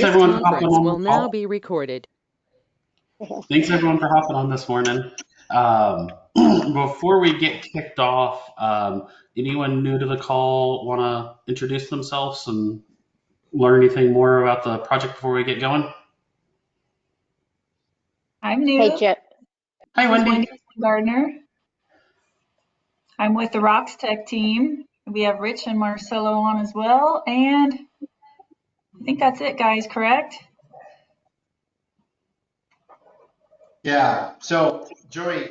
Thanks everyone for hopping on the call. Be recorded. Thanks everyone for hopping on this morning. Before we get kicked off, anyone new to the call want to introduce themselves and learn anything more about the project before we get going? I'm new. Hey, Chip. Hi, Wendy. Gardner. I'm with the Rocks Tech team. We have Rich and Marcelo on as well, and I think that's it, guys, correct? Yeah, so Joey,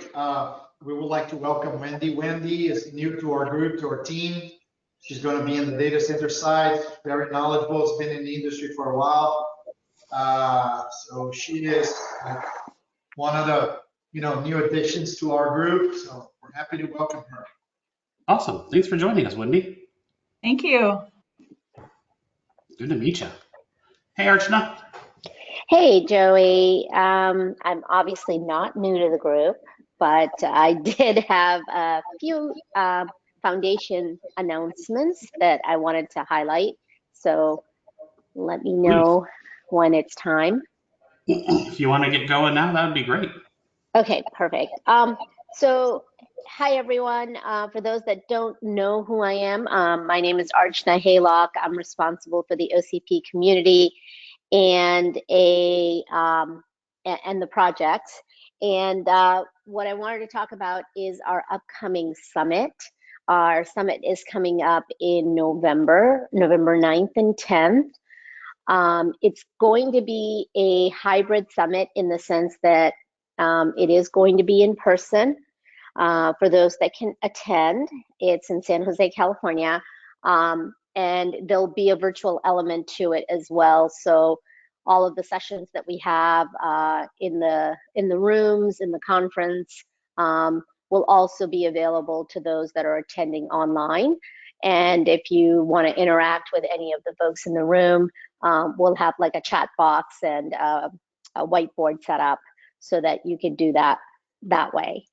we would like to welcome Wendy. Wendy is new to our group, to our team. She's going to be in the data center side, very knowledgeable, has been in the industry for a while. So she is one of the new additions to our group, so we're happy to welcome her. Awesome. Thanks for joining us, Wendy. Thank you. Good to meet you. Hey, Archana. Hey, Joey. I'm obviously not new to the group, but I did have a few foundation announcements that I wanted to highlight. So let me know when it's time. If you want to get going now, that would be great. Okay, perfect. So hi, everyone. For those that don't know who I am, my name is Archana Haylock. I'm responsible for the OCP community and the projects. And what I wanted to talk about is our upcoming summit. Our summit is coming up in November 9th and 10th. It's going to be a hybrid summit in the sense that it is going to be in person for those that can attend. It's in San Jose, California. And there'll be a virtual element to it as well. So all of the sessions that we have in the rooms, in the conference, will also be available to those that are attending online. And if you want to interact with any of the folks in the room, we'll have like a chat box and a whiteboard set up so that you can do that way.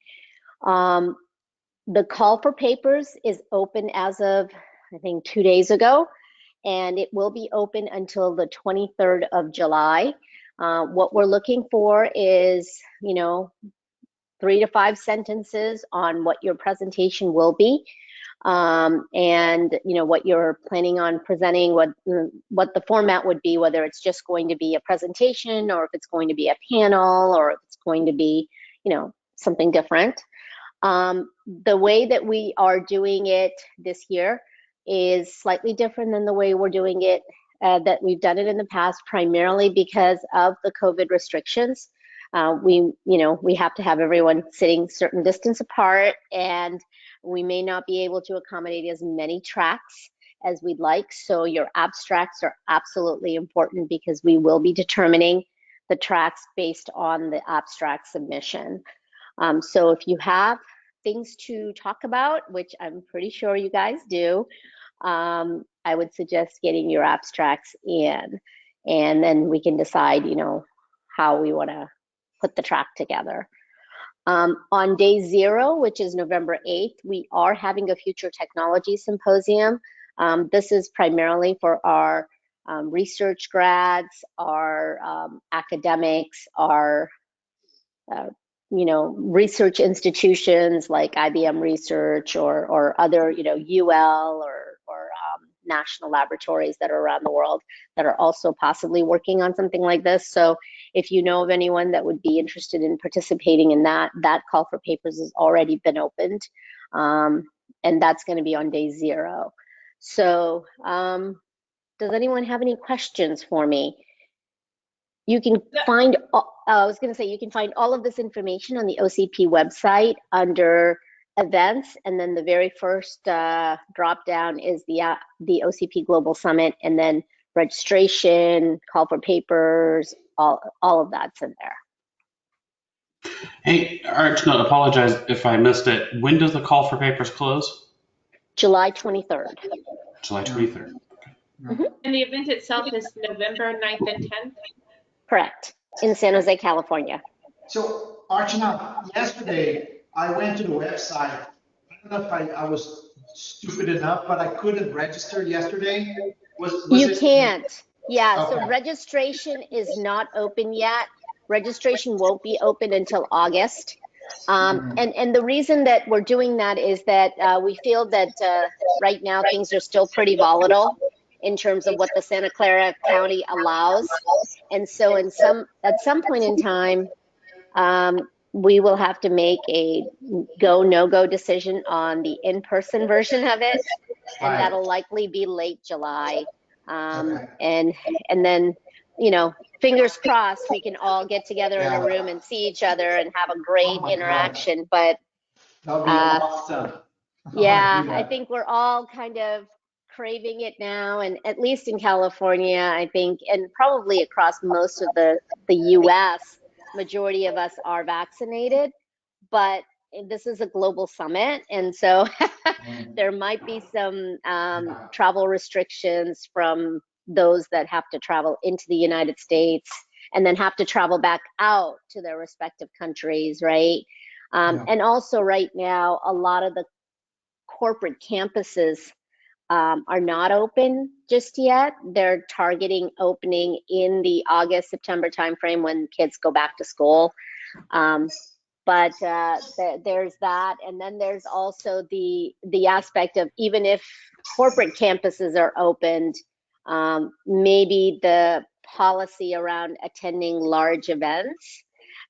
The call for papers is open as of, I think, 2 days ago, and it will be open until the 23rd of July. What we're looking for is, 3 to 5 sentences on what your presentation will be, and what you're planning on presenting, what the format would be, whether it's just going to be a presentation or if it's going to be a panel or if it's going to be, something different. The way that we are doing it this year is slightly different than the way we're doing it, that we've done it in the past, primarily because of the COVID restrictions. We have to have everyone sitting certain distance apart, and we may not be able to accommodate as many tracks as we'd like. So your abstracts are absolutely important because we will be determining the tracks based on the abstract submission. So if you have things to talk about, which I'm pretty sure you guys do, I would suggest getting your abstracts in, and then we can decide, how we want to put the track together. On day 0, which is November 8th, we are having a future technology symposium. This is primarily for our research grads, our academics, our research institutions like IBM Research or other, UL or national laboratories that are around the world that are also possibly working on something like this. So if you know of anyone that would be interested in participating in that call for papers has already been opened. And that's going to be on day 0. So does anyone have any questions for me? You can find, you can find all of this information on the OCP website under events, and then the very first drop down is the OCP Global Summit, and then registration, call for papers, all of that's in there. Hey, Archana, apologize if I missed it. When does the call for papers close? July 23rd. July 23rd. Okay. Mm-hmm. And the event itself is November 9th and 10th? Correct, in San Jose, California. So Archana, yesterday I went to the website. I don't know if I was stupid enough, but I couldn't register yesterday. You can't. Yeah, so Okay. registration is not open yet. Registration won't be open until August. And the reason that we're doing that is that we feel that right now things are still pretty volatile in terms of what the Santa Clara County allows. And so at some point in time, we will have to make a go, no-go decision on the in-person version of it. And Right. that'll likely be late July. Okay. And then, you know, fingers crossed, we can all get together in Yeah. a room and see each other and have a Oh great my God. interaction. But That'll be uh, awesome. yeah, Do I that. think we're all kind of craving it now, and at least in California, I think, and probably across most of the US, majority of us are vaccinated, but this is a global summit, and so there might be some Yeah. travel restrictions from those that have to travel into the United States and then have to travel back out to their respective countries, right? Yeah. And also right now, a lot of the corporate campuses are not open just yet. They're targeting opening in the August, September timeframe when kids go back to school. But there's that, and then there's also the aspect of even if corporate campuses are opened, maybe the policy around attending large events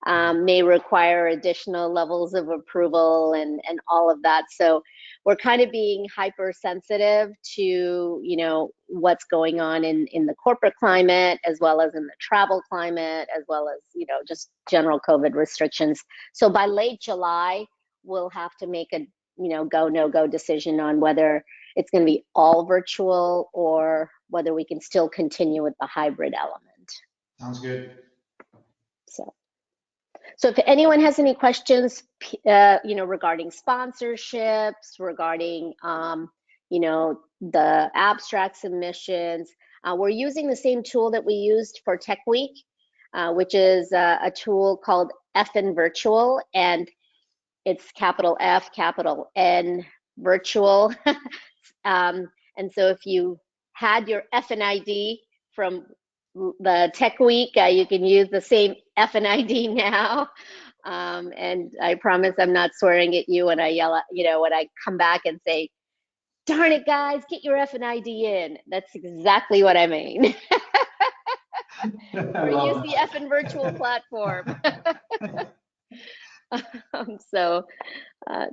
may require additional levels of approval and all of that. So we're kind of being hypersensitive to, you know, what's going on in the corporate climate, as well as in the travel climate, as well as, you know, just general COVID restrictions. So by late July, we'll have to make a, you know, go, no go decision on whether it's going to be all virtual or whether we can still continue with the hybrid element. Sounds good. So if anyone has any questions, you know, regarding sponsorships, regarding, you know, the abstract submissions, we're using the same tool that we used for Tech Week, which is a tool called FN Virtual, and it's capital F, capital N, virtual. And so if you had your FN ID from the Tech Week, you can use the same FN ID now. And I promise I'm not swearing at you when I yell at, you know, when I come back and say, darn it, guys, get your FN ID in. That's exactly what I mean. Or use the FN virtual platform. So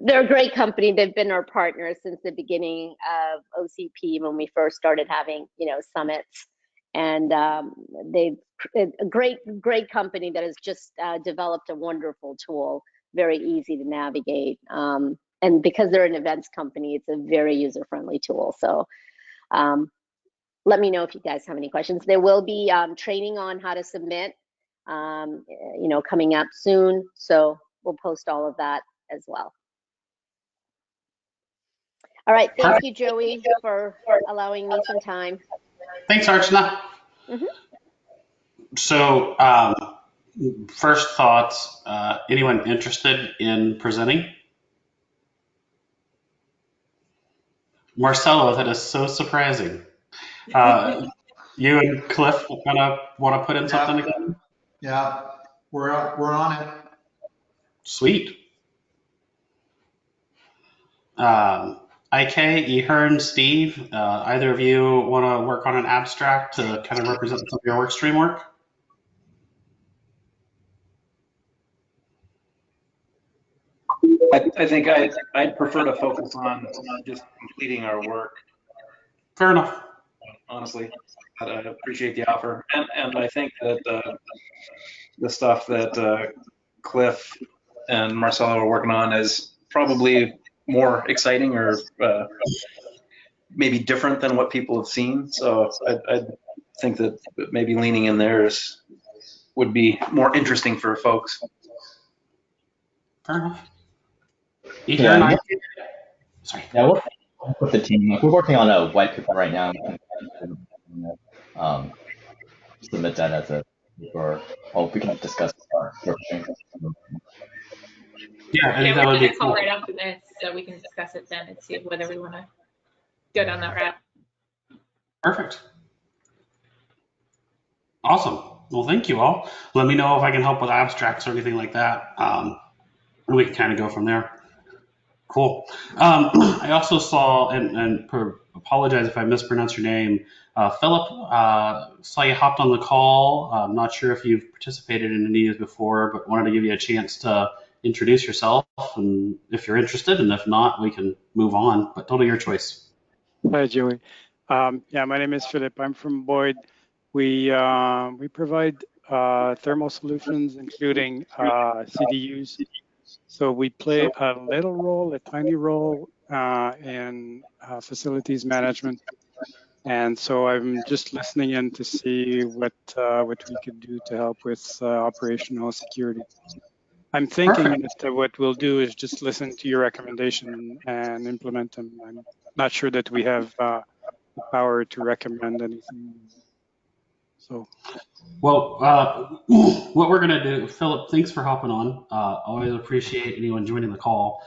they're a great company. They've been our partners since the beginning of OCP when we first started having, you know, summits. And they've a great company that has just developed a wonderful tool, very easy to navigate. And because they're an events company, it's a very user-friendly tool. So let me know if you guys have any questions. There will be training on how to submit, you know, coming up soon. So we'll post all of that as well. All right, thank you, Joey, for allowing me some time. Thanks, Archana. So, first thoughts, anyone interested in presenting? Marcelo, that is so surprising. You and Cliff want to put in something again? Yeah, we're on it. Sweet. IK, Ehern, Steve, either of you want to work on an abstract to kind of represent some of your work stream work? I think I'd prefer to focus on just completing our work, Fair enough. honestly. But I appreciate the offer. And I think that the stuff that Cliff and Marcelo are working on is probably more exciting or maybe different than what people have seen. So I think that maybe leaning in there would be more interesting for folks. Fair enough. Yeah, Sorry. yeah, we're with the team. We're working on a white paper right now. Submit that as a paper. Oh, we can discuss our Yeah, I think Yeah, that we're would be gonna call cool. right after this, so we can discuss it then and see whether we want to go down that route. Perfect. Awesome. Well, thank you all. Let me know if I can help with abstracts or anything like that. And we can kind of go from there. Cool. I also saw, apologize if I mispronounce your name, Philip. Saw you hopped on the call. I'm not sure if you've participated in any of these before, but wanted to give you a chance to introduce yourself, and if you're interested, and if not, we can move on. But totally your choice. Hi, Joey. Yeah, my name is Philip. I'm from Boyd. We provide thermal solutions, including CDUs. So we play a little role, a tiny role in facilities management. And so I'm just listening in to see what we could do to help with operational security. I'm thinking that what we'll do is just listen to your recommendation and implement them. I'm not sure that we have the power to recommend anything. So, Well, what we're going to do, Philip, thanks for hopping on. Always appreciate anyone joining the call.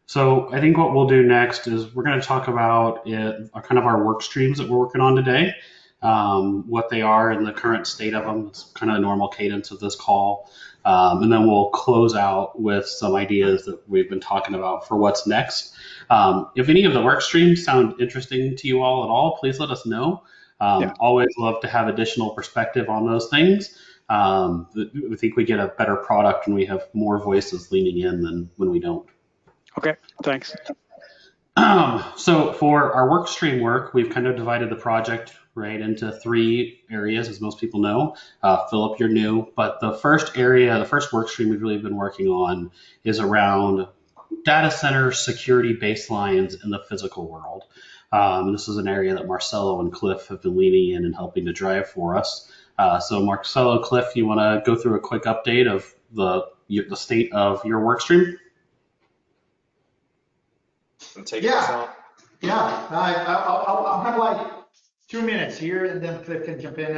So I think what we'll do next is we're going to talk about kind of our work streams that we're working on today, what they are and the current state of them. It's kind of the normal cadence of this call. And then we'll close out with some ideas that we've been talking about for what's next. If any of the work streams sound interesting to you all at all, please let us know. yeah. Always love to have additional perspective on those things. I think we get a better product when we have more voices leaning in than when we don't. Okay, thanks. So for our work stream work, we've kind of divided the project right into 3 areas, as most people know. Philip, you're new, but the first work stream we've really been working on is around data center security baselines in the physical world. This is an area that Marcelo and Cliff have been leaning in and helping to drive for us. So Marcelo, Cliff, you want to go through a quick update of the state of your work stream? Yeah, I'll have like 2 minutes here, and then Cliff can jump in.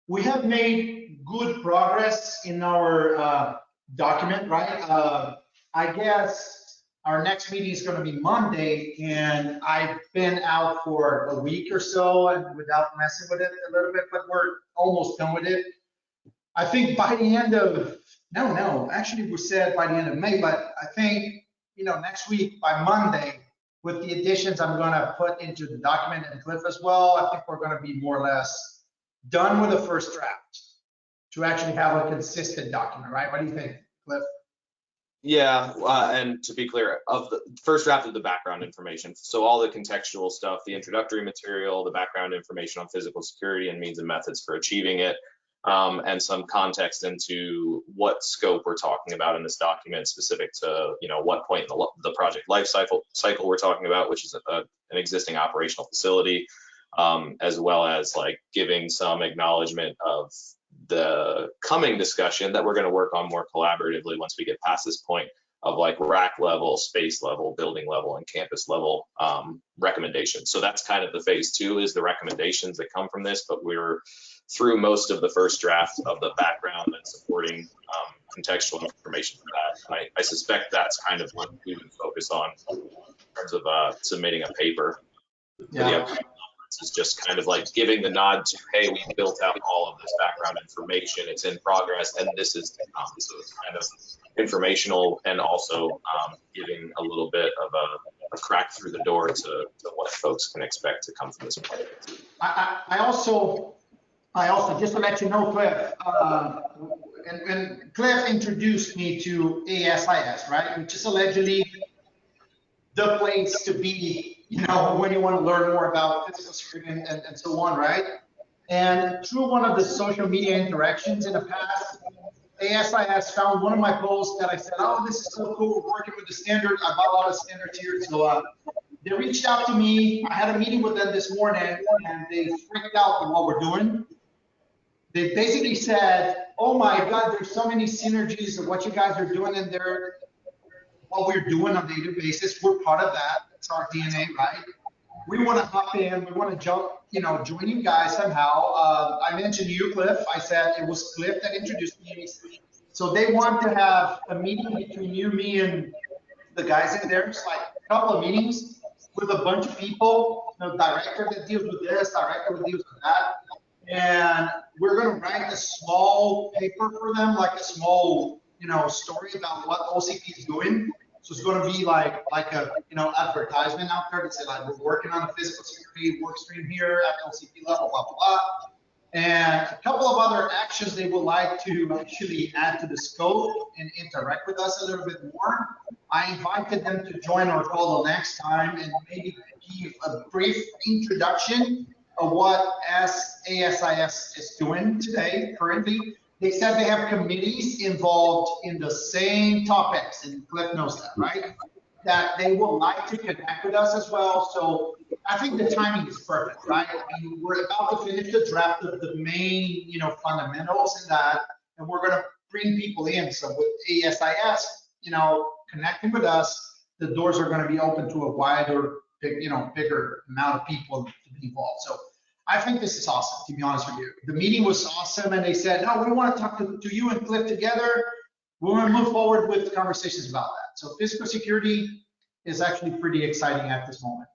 We have made good progress in our document, right? I guess our next meeting is going to be Monday, and I've been out for a week or so and without messing with it a little bit, but we're almost done with it. I think by the end of, actually we said by the end of May, but I think, next week by Monday, with the additions I'm going to put into the document and Cliff as well, I think we're going to be more or less done with the first draft to actually have a consistent document, right? What do you think, Cliff? Yeah, and to be clear, of the first draft of the background information, so all the contextual stuff, the introductory material, the background information on physical security and means and methods for achieving it, and some context into what scope we're talking about in this document, specific to what point in the project life cycle we're talking about, which is an existing operational facility, as well as like giving some acknowledgement of the coming discussion that we're going to work on more collaboratively once we get past this point of like rack level, space level, building level, and campus level recommendations. So that's kind of the phase 2 is the recommendations that come from this, but we're through most of the first draft of the background and supporting contextual information for that. And I suspect that's kind of what we would focus on in terms of submitting a paper. Yeah. Is just kind of like giving the nod to, hey, we built out all of this background information, it's in progress, and this is to come. So it's kind of informational and also giving a little bit of a crack through the door to what folks can expect to come from this project. I also, just to let you know, Cliff, and Cliff introduced me to ASIS, right? Which is allegedly the place to be, when you want to learn more about physical security and so on, right? And through one of the social media interactions in the past, ASIS found one of my posts that I said, oh, this is so cool, we're working with the standard. I bought a lot of standards here. So they reached out to me. I had a meeting with them this morning, and they freaked out with what we're doing. They basically said, oh my God, there's so many synergies of what you guys are doing in there, what we're doing on a daily basis. We're part of that. It's our DNA, right? We want to hop in. We want to jump, join you guys somehow. I mentioned you, Cliff. I said it was Cliff that introduced me. So they want to have a meeting between you, me, and the guys in there. It's like a couple of meetings with a bunch of people, director that deals with this, director that deals with that. And we're going to write a small paper for them, like a small, story about what OCP is doing. So it's going to be like a, advertisement out there to say like, we're working on a physical security work stream here at OCP level, blah, blah, blah. And a couple of other actions they would like to actually add to the scope and interact with us a little bit more. I invited them to join our call the next time and maybe give a brief introduction of what ASIS is doing today, currently. They said they have committees involved in the same topics, and Cliff knows that, right? That they would like to connect with us as well. So I think the timing is perfect, right? I mean, we're about to finish the draft of the main, fundamentals in that, and we're going to bring people in. So with ASIS, connecting with us, the doors are going to be open to a wider, bigger amount of people to be involved. So I think this is awesome, to be honest with you. The meeting was awesome, and they said, no, we want to talk to you and Cliff together. We want to move forward with conversations about that. So physical security is actually pretty exciting at this moment.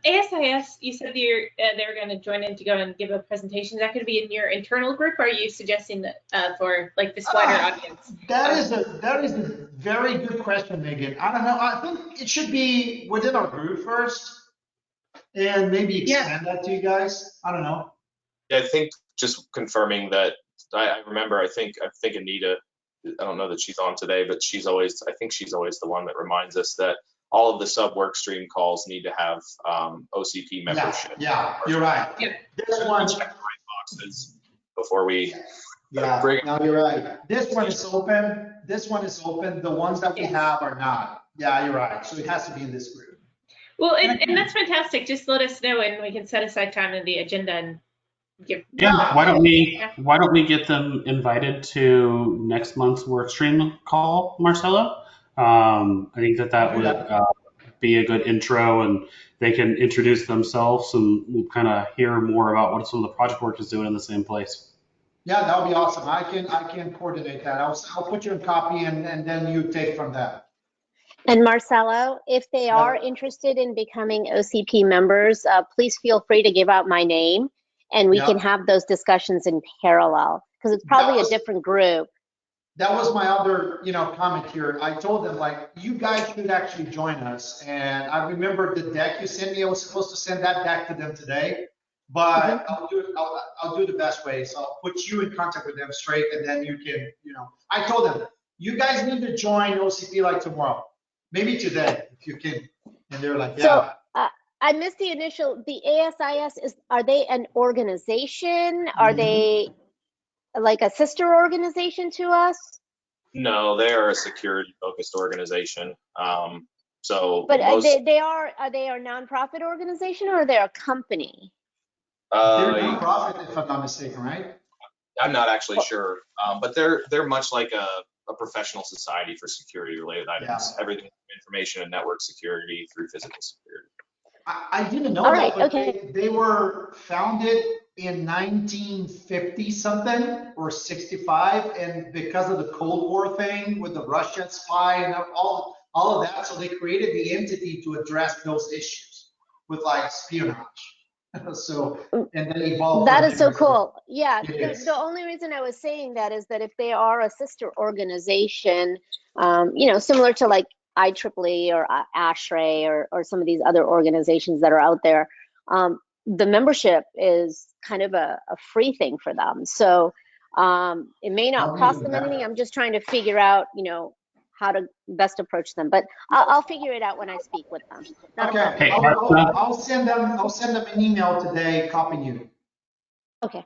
ASIS, you said they're going to join in to go and give a presentation. Is that going to be in your internal group, or are you suggesting that for like this wider audience? That is a very good question, Megan. I don't know. I think it should be within our group first, and maybe expand that to you guys. I don't know. Yeah, I think just confirming that. I remember. I think Anita. I don't know that she's on today, but I think she's always the one that reminds us that all of the sub work stream calls need to have OCP membership. Yeah, you're right. Yeah. This one, check the right boxes before we no, you're right. This one is open. This one is open. The ones that we have are not. Yeah, you're right. So it has to be in this group. Well, and that's fantastic. Just let us know, and we can set aside time in the agenda and give. Yeah, why don't we get them invited to next month's workstream call, Marcelo? I think that would be a good intro, and they can introduce themselves and we'll kind of hear more about what some of the project work is doing in the same place. Yeah, that would be awesome. I can coordinate that. I'll put you in copy, and then you take from that. And Marcelo, if they are interested in becoming OCP members, please feel free to give out my name, and we can have those discussions in parallel, because it's probably a different group. That was my other, comment here. I told them, like, you guys should actually join us. And I remember the deck you sent me. I was supposed to send that deck to them today, but I'll do it the best way. So I'll put you in contact with them straight, and then you can, I told them, you guys need to join OCP like tomorrow, maybe today, if you can. And they're like, yeah. So I missed the initial, the ASIS, are they an organization? Are they like a sister organization to us? No, they are a security focused organization. But they are they a nonprofit organization, or they're a company? They're a nonprofit, if I'm not mistaken, right? I'm not actually sure, but they're much like a professional society for security related items. Everything from information and network security through physical security. I didn't know that, but they were founded in 1950 something or 65, and because of the Cold War thing with the Russian spy and all of that, so they created the entity to address those issues with like espionage. So, and then evolved. That is so cool. Yeah, the only reason I was saying that is that if they are a sister organization, similar to like IEEE or ASHRAE or some of these other organizations that are out there, the membership is kind of a free thing for them. So it may not cost them anything. I'm just trying to figure out, how to best approach them. But I'll figure it out when I speak with them. Okay, I'll send them an email today, copying you. Okay.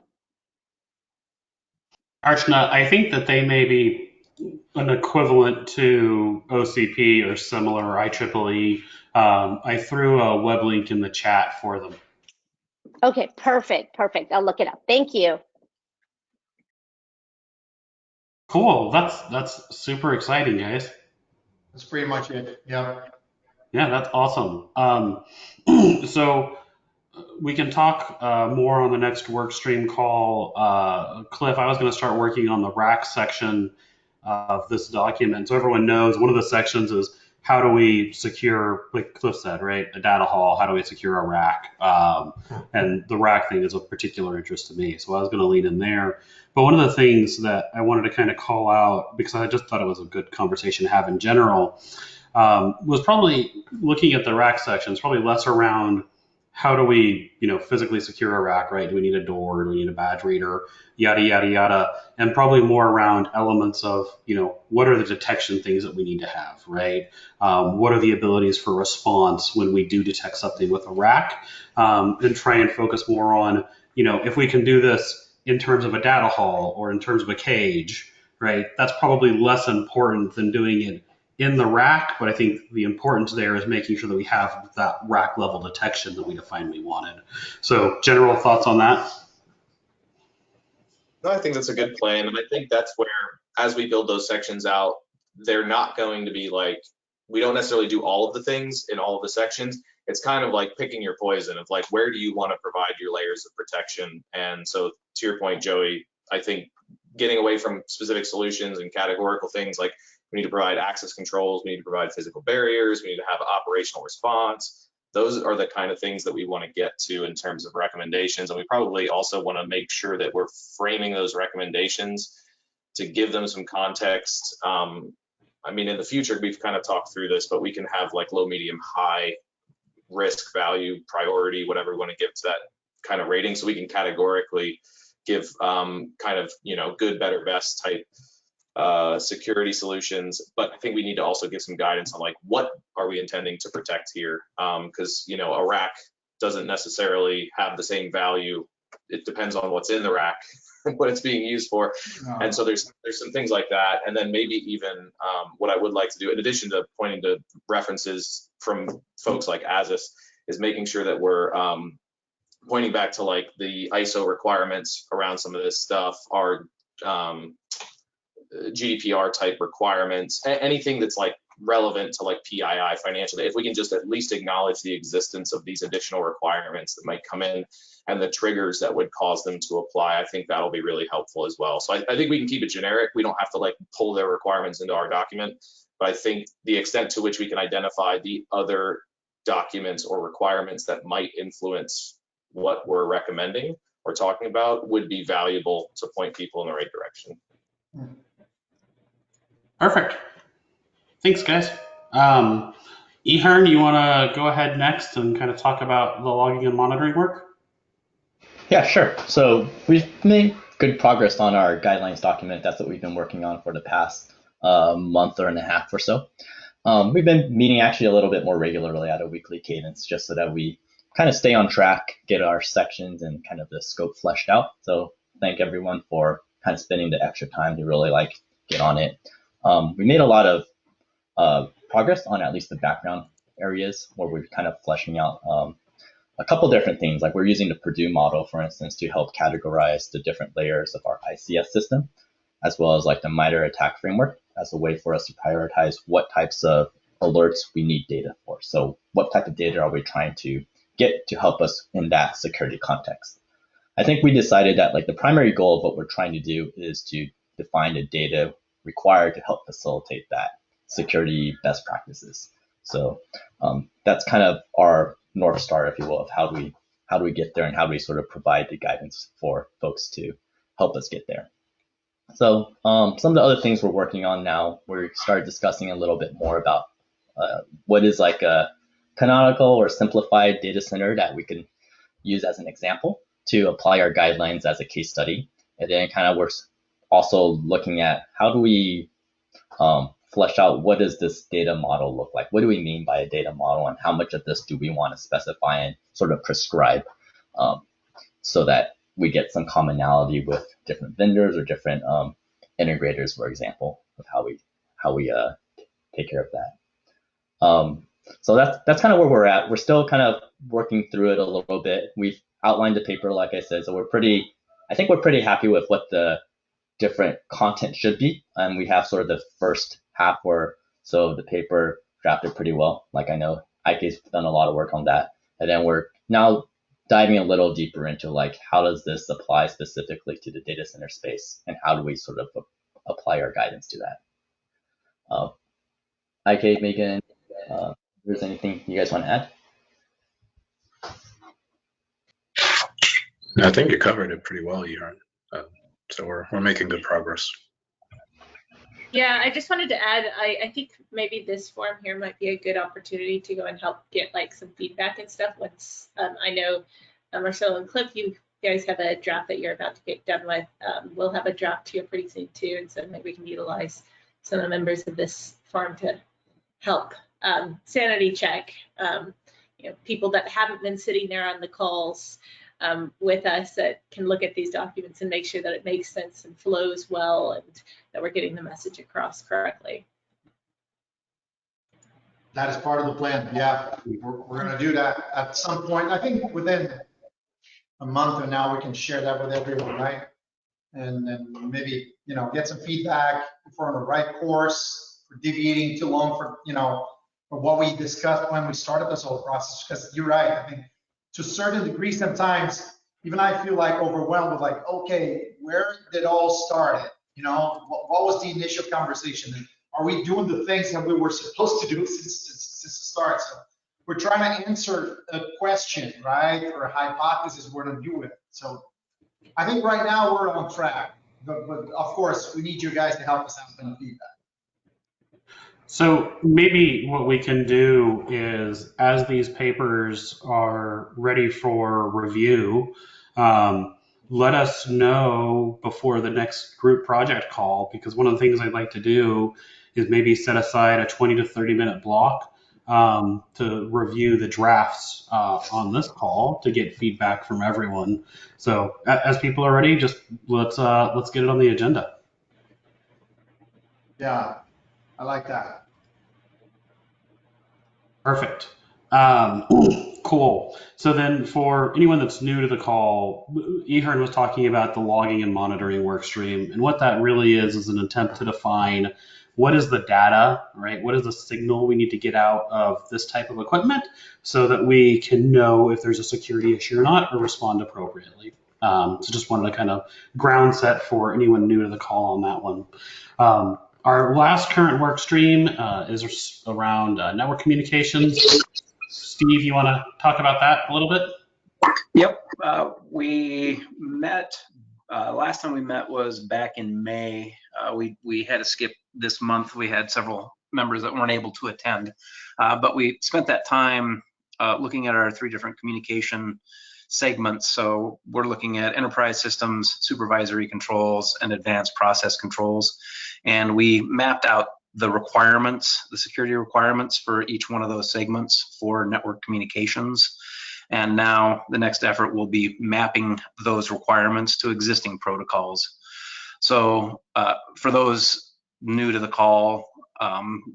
Archana, I think that they may be an equivalent to OCP or similar, IEEE. I threw a web link in the chat for them. Okay, perfect. I'll look it up. Thank you. Cool. That's super exciting, guys. That's pretty much it. Yeah. Yeah, that's awesome. So we can talk more on the next work stream call. Cliff, I was going to start working on the rack section of this document. So everyone knows one of the sections is how do we secure, like Cliff said, right, a data hall? How do we secure a rack? And the rack thing is of particular interest to me, so I was going to lean in there. But one of the things that I wanted to kind of call out, because I just thought it was a good conversation to have in general, was probably looking at the rack sections, probably less around how do we, physically secure a rack, right? Do we need a door? Do we need a badge reader? Yada, yada, yada. And probably more around elements of, what are the detection things that we need to have, right? What are the abilities for response when we do detect something with a rack? And try and focus more on, if we can do this in terms of a data hall or in terms of a cage, right? That's probably less important than doing it in the rack, but I think the importance there is making sure that we have that rack level detection that we defined we wanted. So general thoughts on that? No, I think that's a good plan. And I think that's where, as we build those sections out, they're not going to be like, we don't necessarily do all of the things in all of the sections. It's kind of like picking your poison of like, where do you want to provide your layers of protection? And so to your point, Joey, I think getting away from specific solutions and categorical things, like we need to provide access controls, we need to provide physical barriers, we need to have operational response. Those are the kind of things that we want to get to in terms of recommendations. And we probably also want to make sure that we're framing those recommendations to give them some context. I mean, in the future, we've kind of talked through this, but we can have like low, medium, high risk, value, priority, whatever we want to give to that kind of rating. So we can categorically give kind of, good, better, best type security solutions, but I think we need to also give some guidance on like what are we intending to protect here, because a rack doesn't necessarily have the same value. It depends on what's in the rack and what it's being used for. And so there's some things like that, and then maybe even what I would like to do, in addition to pointing to references from folks like ASIS, is making sure that we're pointing back to like the ISO requirements around some of this stuff, our GDPR type requirements, anything that's like relevant to like PII financial. If we can just at least acknowledge the existence of these additional requirements that might come in and the triggers that would cause them to apply, I think that'll be really helpful as well. So I think we can keep it generic. We don't have to like pull their requirements into our document, but I think the extent to which we can identify the other documents or requirements that might influence what we're recommending or talking about would be valuable to point people in the right direction. Perfect. Thanks, guys. Ehern, you want to go ahead next and kind of talk about the logging and monitoring work? Yeah, sure. So we've made good progress on our guidelines document. That's what we've been working on for the past month and a half or so. We've been meeting actually a little bit more regularly at a weekly cadence, just so that we kind of stay on track, get our sections and kind of the scope fleshed out. So thank everyone for kind of spending the extra time to really get on it. We made a lot of progress on at least the background areas where we're kind of fleshing out a couple different things. Like we're using the Purdue model, for instance, to help categorize the different layers of our ICS system, as well as like the MITRE ATT&CK framework as a way for us to prioritize what types of alerts we need data for. So what type of data are we trying to get to help us in that security context? I think we decided that like the primary goal of what we're trying to do is to define the data required to help facilitate that security best practices. So that's kind of our North Star, if you will, of how do we get there and how do we sort of provide the guidance for folks to help us get there. So some of the other things we're working on now, we started discussing a little bit more about what is like a canonical or simplified data center that we can use as an example to apply our guidelines as a case study. And then kind of we're also looking at how do we flesh out what does this data model look like? What do we mean by a data model, and how much of this do we want to specify and sort of prescribe so that we get some commonality with different vendors or different integrators, for example, of how we take care of that. So that's kind of where we're at. We're still kind of working through it a little bit. We've outlined the paper, like I said, so I think we're pretty happy with what the different content should be. And we have sort of the first half or so of the paper drafted pretty well. Like I know IK's done a lot of work on that. And then we're now diving a little deeper into like, how does this apply specifically to the data center space? And how do we sort of apply our guidance to that? IK, Megan? If there's anything you guys want to add? I think you covered it pretty well, Johan. So we're making good progress. Yeah, I just wanted to add, I think maybe this forum here might be a good opportunity to go and help get like some feedback and stuff. Once I know Marcelo and Cliff, you guys have a draft that you're about to get done with. We'll have a draft here pretty soon too, and so maybe we can utilize some of the members of this forum to help sanity check. People that haven't been sitting there on the calls with us that can look at these documents and make sure that it makes sense and flows well and that we're getting the message across correctly. That is part of the plan. Yeah, we're going to do that at some point. I think within a month or now we can share that with everyone, right? And then maybe, get some feedback if we're on the right course, for deviating too long for what we discussed when we started this whole process. Because you're right, I think to a certain degree, sometimes even I feel like overwhelmed with like, okay, where did it all start? What was the initial conversation? And are we doing the things that we were supposed to do since the start? So we're trying to answer a question, right? Or a hypothesis we're going to do with it. So I think right now we're on track, but of course we need you guys to help us out with the feedback. So maybe what we can do is, as these papers are ready for review, let us know before the next group project call, because one of the things I'd like to do is maybe set aside a 20 to 30 minute block to review the drafts on this call to get feedback from everyone. So as people are ready, just let's get it on the agenda. Yeah, I like that. Perfect. Cool. So then for anyone that's new to the call, Ehern was talking about the logging and monitoring work stream. And what that really is an attempt to define what is the data, right? What is the signal we need to get out of this type of equipment so that we can know if there's a security issue or not, or respond appropriately. So just wanted to kind of ground set for anyone new to the call on that one. Our last current work stream is around network communications. Steve, you want to talk about that a little bit? Yep. We met, last time we met was back in May. We had to skip this month. We had several members that weren't able to attend, but we spent that time looking at our 3 different communication segments. So we're looking at enterprise systems, supervisory controls, and advanced process controls. And we mapped out the requirements, the security requirements for each one of those segments for network communications. And now the next effort will be mapping those requirements to existing protocols. So for those new to the call,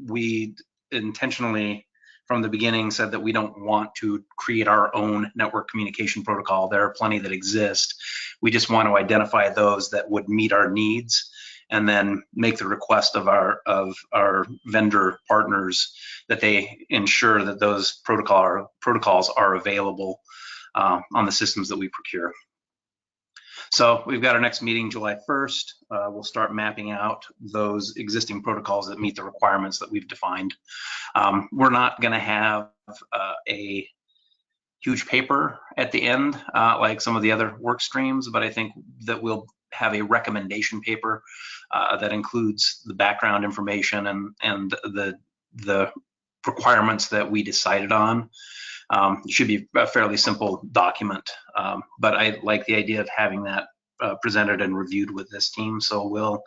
we intentionally from the beginning said that we don't want to create our own network communication protocol. There are plenty that exist. We just want to identify those that would meet our needs and then make the request of our vendor partners that they ensure that those protocols are available on the systems that we procure. So we've got our next meeting July 1st. We'll start mapping out those existing protocols that meet the requirements that we've defined. We're not going to have a huge paper at the end like some of the other work streams, but I think that we'll have a recommendation paper that includes the background information and the requirements that we decided on. It should be a fairly simple document, but I like the idea of having that presented and reviewed with this team. So we'll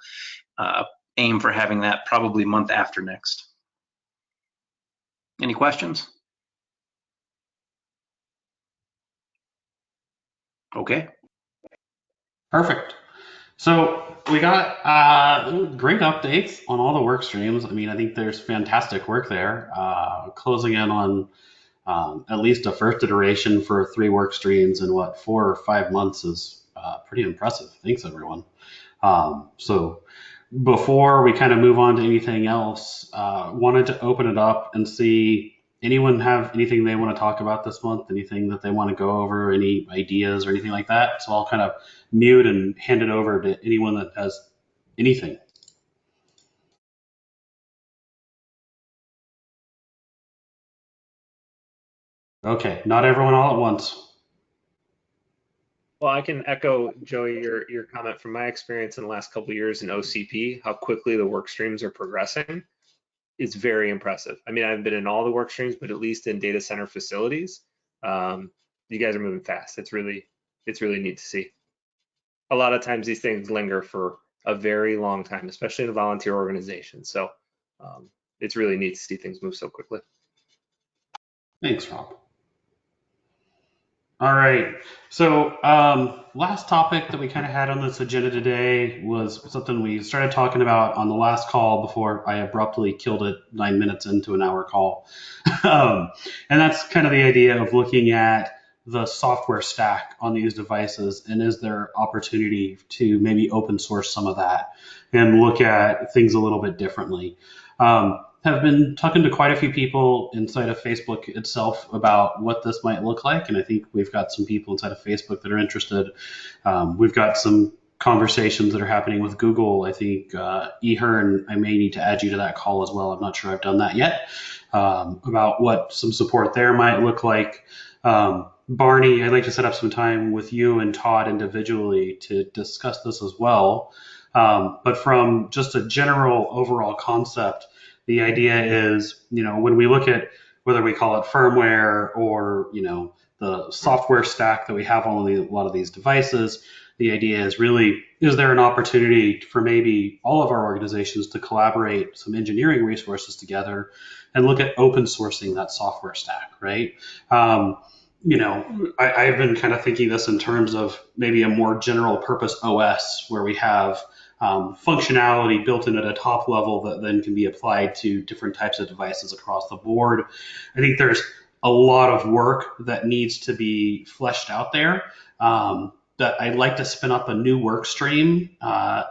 aim for having that probably month after next. Any questions? Okay. Perfect. So we got great updates on all the work streams. I mean, I think there's fantastic work there. Closing in on at least a first iteration for 3 work streams in 4 or 5 months is pretty impressive. Thanks, everyone. So before we kind of move on to anything else, wanted to open it up and see anyone have anything they want to talk about this month, anything that they want to go over, any ideas or anything like that. So I'll kind of mute and hand it over to anyone that has anything. Okay, not everyone all at once. Well, I can echo, Joey, your comment from my experience in the last couple of years in OCP, how quickly the work streams are progressing is very impressive. I mean, I haven't been in all the work streams, but at least in data center facilities, you guys are moving fast. It's really neat to see. A lot of times these things linger for a very long time, especially in a volunteer organization. So it's really neat to see things move so quickly. Thanks, Rob. All right. So last topic that we kind of had on this agenda today was something we started talking about on the last call before I abruptly killed it 9 minutes into an hour call. And that's kind of the idea of looking at the software stack on these devices, and is there opportunity to maybe open source some of that and look at things a little bit differently. Have been talking to quite a few people inside of Facebook itself about what this might look like, and I think we've got some people inside of Facebook that are interested. We've got some conversations that are happening with Google. I think Ehern, I may need to add you to that call as well. I'm not sure I've done that yet, about what some support there might look like. Barney, I'd like to set up some time with you and Todd individually to discuss this as well. But from just a general overall concept, the idea is, when we look at whether we call it firmware or, the software stack that we have on a lot of these devices, the idea is really, is there an opportunity for maybe all of our organizations to collaborate some engineering resources together and look at open sourcing that software stack, right? I've been kind of thinking this in terms of maybe a more general purpose OS where we have functionality built in at a top level that then can be applied to different types of devices across the board. I think there's a lot of work that needs to be fleshed out there. That I'd like to spin up a new work stream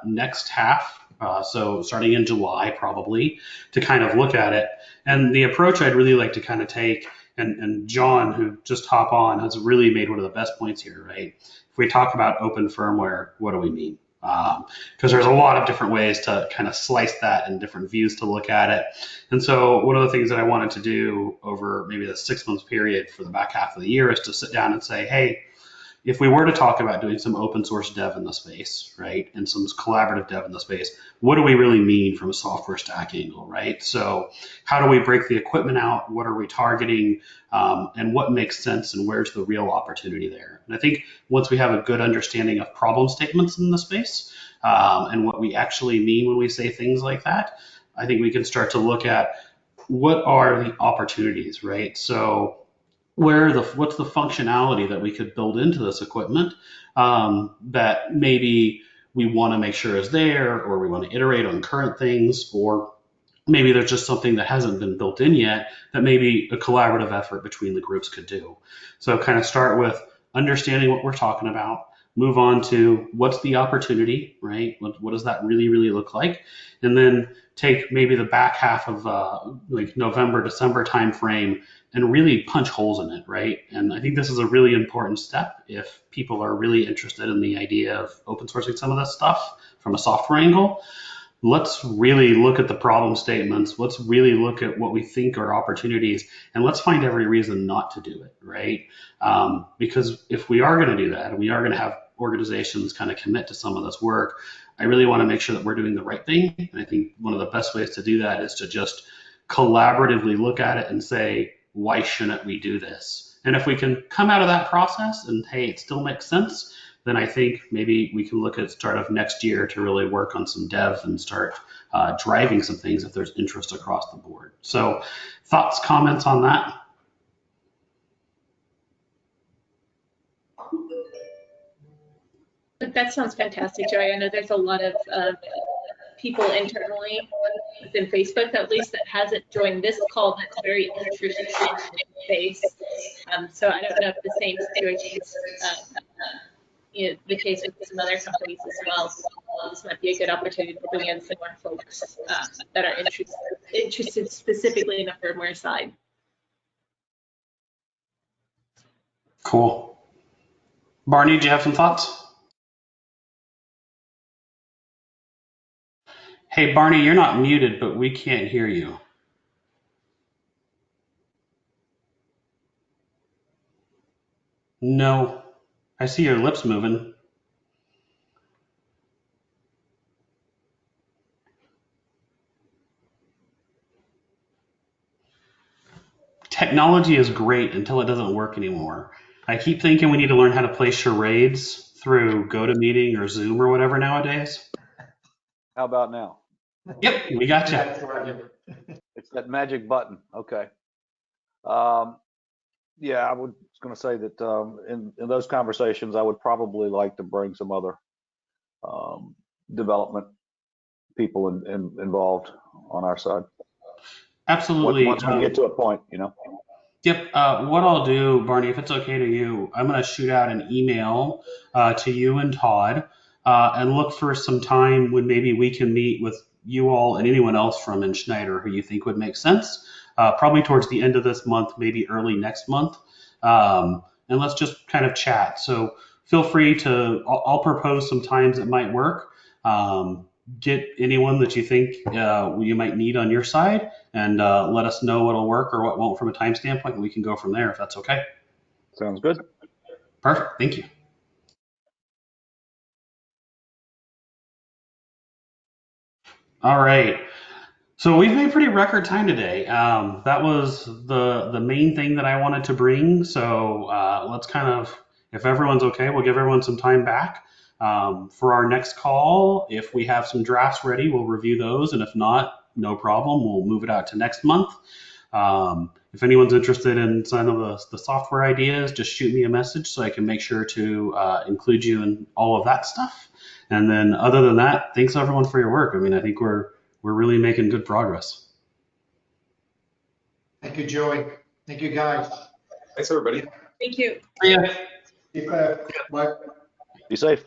next half, so starting in July probably, to kind of look at it. And the approach I'd really like to kind of take, and John, who just hop on, has really made one of the best points here, right? If we talk about open firmware, what do we mean? Because there's a lot of different ways to kind of slice that and different views to look at it. And so one of the things that I wanted to do over maybe the 6 month period for the back half of the year is to sit down and say, hey, if we were to talk about doing some open source dev in the space, right, and some collaborative dev in the space, what do we really mean from a software stack angle, right? So how do we break the equipment out? What are we targeting? And what makes sense, and where's the real opportunity there? And I think once we have a good understanding of problem statements in the space and what we actually mean when we say things like that, I think we can start to look at what are the opportunities, right? So what's the functionality that we could build into this equipment that maybe we want to make sure is there, or we want to iterate on current things, or maybe there's just something that hasn't been built in yet that maybe a collaborative effort between the groups could do. So kind of start with understanding what we're talking about, move on to what's the opportunity, right? What does that really, really look like? And then take maybe the back half of like November, December timeframe and really punch holes in it, right? And I think this is a really important step if people are really interested in the idea of open sourcing some of this stuff from a software angle. Let's really look at the problem statements. Let's really look at what we think are opportunities, and let's find every reason not to do it, right? Because if we are going to do that, and we are going to have organizations kind of commit to some of this work, I really want to make sure that we're doing the right thing. And I think one of the best ways to do that is to just collaboratively look at it and say, why shouldn't we do this? And if we can come out of that process and, hey, it still makes sense, then I think maybe we can look at start of next year to really work on some dev and start driving some things if there's interest across the board. So thoughts, comments on that? That sounds fantastic, Joey. I know there's a lot of people internally within Facebook, at least, that hasn't joined this call that's very interested in the space. So I don't know if the same situation is the case with some other companies as well. This might be a good opportunity to bring in some more folks that are interested specifically in the firmware side. Cool. Barney, do you have some thoughts? Hey, Barney, you're not muted, but we can't hear you. No. I see your lips moving. Technology is great until it doesn't work anymore. I keep thinking we need to learn how to play charades through GoToMeeting or Zoom or whatever nowadays. How about now? Yep, we got you. That's right. It's that magic button. Okay. Yeah, I was going to say that in those conversations, I would probably like to bring some other development people involved on our side. Absolutely. Once we get to a point, you know. Yep. What I'll do, Barney, if it's okay to you, I'm going to shoot out an email to you and Todd and look for some time when maybe we can meet with you all and anyone else from Schneider who you think would make sense. Probably towards the end of this month, maybe early next month. And let's just kind of chat. So feel free to, I'll propose some times that might work. Get anyone that you think you might need on your side and let us know what'll work or what won't from a time standpoint, and we can go from there if that's okay. Sounds good. Perfect. Thank you. All right. So we've made pretty record time today. That was the main thing that I wanted to bring. So let's kind of, if everyone's okay, we'll give everyone some time back. For our next call, if we have some drafts ready, we'll review those. And if not, no problem. We'll move it out to next month. If anyone's interested in some of the software ideas, just shoot me a message so I can make sure to include you in all of that stuff. And then other than that, thanks everyone for your work. I mean, I think we're really making good progress. Thank you, Joey. Thank you, guys. Thanks, everybody. Thank you. See ya. Bye. Be safe.